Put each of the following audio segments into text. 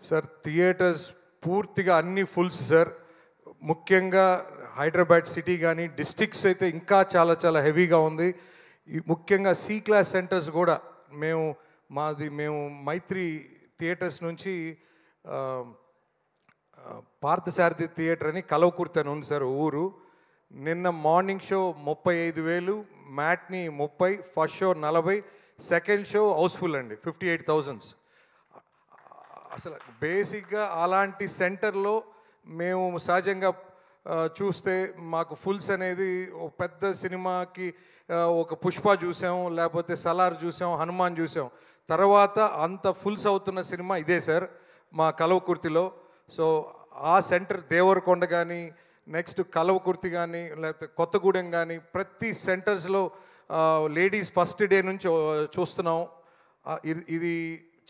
Sir theatres పూర్తిగా అన్ని fulls sir. ముఖ్యంగా హైదరాబాద్ సిటీ కానీ డిస్ట్రిక్ట్స్ అయితే ఇంకా చాలా చాలా హెవీగా ఉంది. ముఖ్యంగా సి క్లాస్ సెంటర్స్ కూడా మేము మైత్రి థియేటర్స్ నుంచి పార్థసారథి థియేటర్ అని కలవకుర్తి అని ఉంది సార్ ఊరు. నిన్న morning show 35,000, matinee 30, first show 40, second show house full అండి 58,000. అసలు బేసిక్గా అలాంటి సెంటర్లో మేము సహజంగా చూస్తే మాకు ఫుల్స్ అనేది ఒక పెద్ద సినిమాకి ఒక పుష్ప చూసాం, లేకపోతే సలార్ చూసాం, హనుమాన్ చూసాం, తర్వాత అంత ఫుల్స్ అవుతున్న సినిమా ఇదే సార్ మా కలవకుర్తిలో. సో ఆ సెంటర్ దేవరకొండ కానీ, నెక్స్ట్ కలవకుర్తి కానీ, లేకపోతే కొత్తగూడెం కానీ, ప్రతి సెంటర్స్లో లేడీస్ ఫస్ట్ డే నుంచి చూస్తున్నాం. ఇది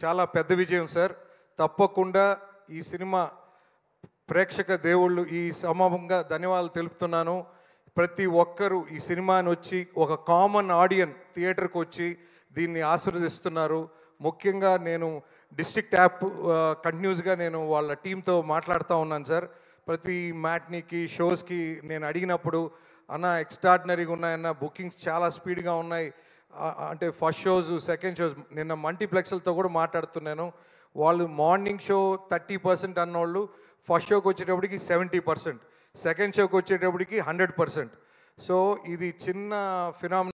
చాలా పెద్ద విజయం సార్. తప్పకుండా ఈ సినిమా ప్రేక్షక దేవుళ్ళు ఈ సమూహంగా ధన్యవాదాలు తెలుపుతున్నాను. ప్రతి ఒక్కరూ ఈ సినిమాని వచ్చి ఒక కామన్ ఆడియన్ థియేటర్కి వచ్చి దీన్ని ఆశీర్వదిస్తున్నారు. ముఖ్యంగా నేను డిస్ట్రిక్ట్ యాప్ కంటిన్యూస్గా నేను వాళ్ళ టీంతో మాట్లాడుతూ ఉన్నాను సార్. ప్రతి మ్యాట్నీకి షోస్కి నేను అడిగినప్పుడు అన్న ఎక్స్ట్రాడినరీగా ఉన్నాయన్న, బుకింగ్స్ చాలా స్పీడ్గా ఉన్నాయి అంటే ఫస్ట్ షోస్, సెకండ్ షోస్. నిన్న మల్టీప్లెక్స్లతో కూడా మాట్లాడుతున్నాను. వాళ్ళు మార్నింగ్ షో 30% అన్నోళ్ళు ఫస్ట్ షోకి వచ్చేటప్పటికి 70%, సెకండ్ షోకి వచ్చేటప్పటికి 100%. సో ఇది చిన్న ఫినామినా